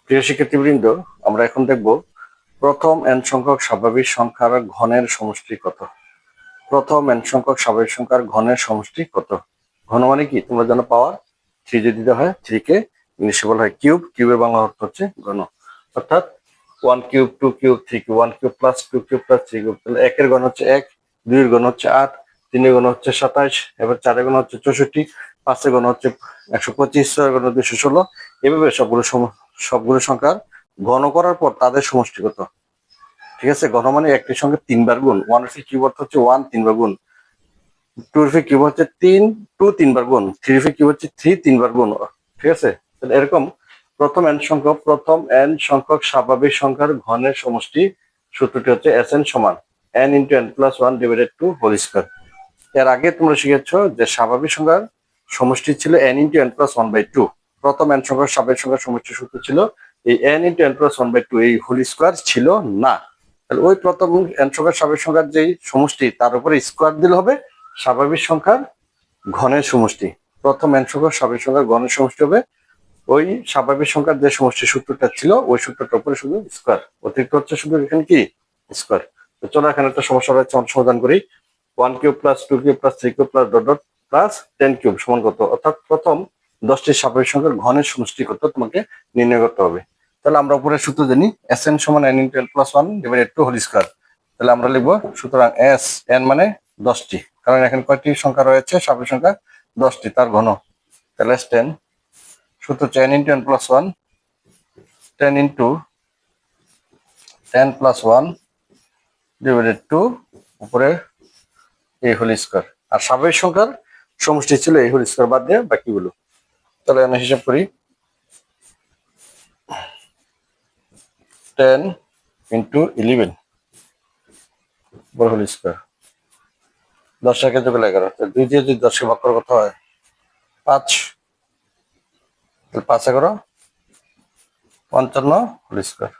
প্রিয় শিক্ষার্থীবৃন্দ, আমরা এখন দেখব প্রথম n সংখ্যক স্বাভাবিক সংখ্যার ঘনের সমষ্টি কত। প্রথম n সংখ্যক স্বাভাবিক সংখ্যার ঘনের সমষ্টি কত? ঘন মানে কি তোমরা জানো, পাওয়ার 3 যদি দেওয়া হয় 3 কে ইংলিশে বলা হয় কিউব। কিউবের বাংলা অর্থ হচ্ছে ঘন, অর্থাৎ 1 cube 2 cube 3 cube, 1 cube plus 2 cube plus 3 cube. তাহলে 1 এর ঘন হচ্ছে 1, 2 এর ঘন হচ্ছে 8, 3 এর ঘন হচ্ছে 27, এবার 4 এর ঘন হচ্ছে 64, 5 এর ঘন হচ্ছে 125, 6 এর ঘন 216। এভাবে সবগুলো সংখ্যার ঘন করার পর তাদের সমষ্টি কত। ঠিক আছে, ঘন মানে একটি সংখ্যা 3 বার গুণ। 1 এর কিউব অর্থ হচ্ছে 1 3 বার গুণ, 2 এর কিউব হচ্ছে 3 2 3 বার গুণ, 3 এর কিউব হচ্ছে 3 3 বার গুণ। ঠিক আছে, তাহলে এরকম প্রথম n সংখ্যক স্বাভাবিক সংখ্যার ঘনের সমষ্টি সূত্রটি হচ্ছে Sn সমান n × n+1 divided to whole square. এর আগে তোমরা শিখেছো যে স্বাভাবিক সংখ্যার সমষ্টি ছিল n × n+1/2। প্রথম n সংখ্যক স্বাভাবিক সংখ্যার সমষ্টি সূত্র ছিল এই n × n+1/2, এই হোল স্কয়ার ছিল না। তাহলে ওই প্রথম n সংখ্যার স্বাভাবিক সংখ্যার যেই সমষ্টি তার উপরে স্কয়ার দিলে হবে স্বাভাবিক সংখ্যার ঘনের সমষ্টি। প্রথম n সংখ্যক স্বাভাবিক সংখ্যার ঘনের সমষ্টি হবে ওই স্বাভাবিক সংখ্যার যে সমষ্টি সূত্রটা ছিল ওই সূত্রটার উপরে শুধু স্কয়ার, অতিরিক্ত হচ্ছে শুধু এখানে কি স্কয়ার। তো চলো এখানে একটা সমস্যা রয়েছে, আমরা সমাধান করি। 1 cube plus 2 cube plus 3 cube plus dot dot plus 10 cube সমান কত? অর্থাৎ প্রথম 10টি স্বাভাবিক সংখ্যার ঘনের সমষ্টি কত তোমাকে নির্ণয় করতে হবে। তাহলে আমরা উপরে সূত্র জানি Sn সমান n × n+1 divided to whole square. তাহলে আমরা লিখব সুতরাং Sn মানে 10টি, কারণ এখানে কয়টি সংখ্যা রয়েছে স্বাভাবিক সংখ্যা 10টি, তার ঘন। তাহলে S10 সূত্র হচ্ছে n × n+1 10 × 10+1 ডিভাইডেড টু উপরে এই হোল স্কয়ার। আর স্বাভাবিক সংখ্যার সমষ্টি ছিল এই হোল স্কয়ার বাদ দিয়ে বাকিগুলো। তাহলে আমরা হিসাব করি 10 × 11 হোল স্কয়ার, 10 এর যোগ 11, 2 দিয়ে যদি 10 কে ভাগ করা কত হয় 5, তাহলে 5 11 55 হোল স্কয়ার।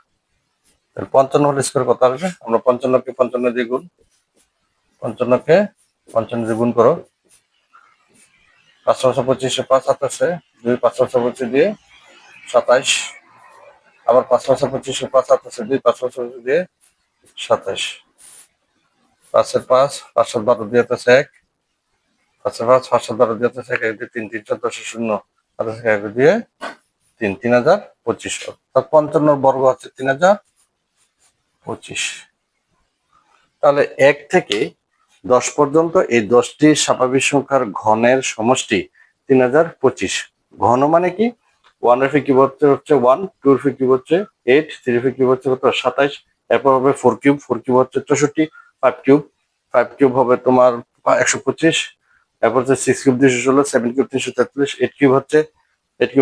তাহলে 55 হোল স্কয়ার কত আসবে? আমরা 55 কে 55 দিয়ে গুণ, 55 কে 55 দিয়ে গুণ করো, 5 5 25 5 27, 2 5 5 25 দিয়ে 27, আবার 5 5 25 5 27, 2 5 5 25 দিয়ে 27, 5 এর 5 5 7 12 দিয়ে 1, 5 এর 5 5 7 12 দিয়ে 1, 1 দিয়ে 3 3 14 0, 1 দিয়ে 3 3025। অর্থাৎ 55 বর্গ হচ্ছে 3025। তাহলে 1 থেকে 10 পর্যন্ত এই 10টি স্বাভাবিক সংখ্যার ঘনের সমষ্টি 3025। ঘন মানে কি? 1 এর কিউব হচ্ছে 1, 2 এর কিউব হচ্ছে 8, 3 এর কিউব হচ্ছে কত 27, এরপর হবে 4 কিউব, 4 কিউব হচ্ছে 64, 5 কিউব হবে তোমার 125, এরপর হচ্ছে 6 কিউব 216, 7 কিউব 343, 8 কিউব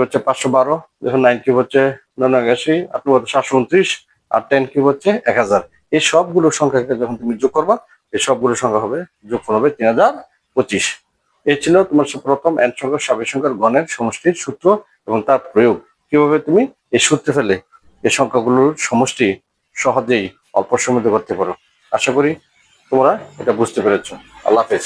হচ্ছে 512, যখন 9 কিউব হচ্ছে 89, 8 হচ্ছে 729, আর 10 কিউব হচ্ছে 1000। এই সবগুলো সংখ্যাকে যখন তুমি যোগ করবা এই সবগুলো সংখ্যা হবে, যোগফল হবে 3025। এই ছিল তোমার প্রথম n সংখ্যক স্বাভাবিক সংখ্যার ঘনের সমষ্টির সূত্র এবং তার প্রয়োগ। কিভাবে তুমি এই সূত্রে ফেলে এই সংখ্যাগুলোর সমষ্টি সহজেই অল্প সময়ে করতে পারো। আশা করি তোমরা এটা বুঝতে পেরেছো। আল্লাহ হাফেজ।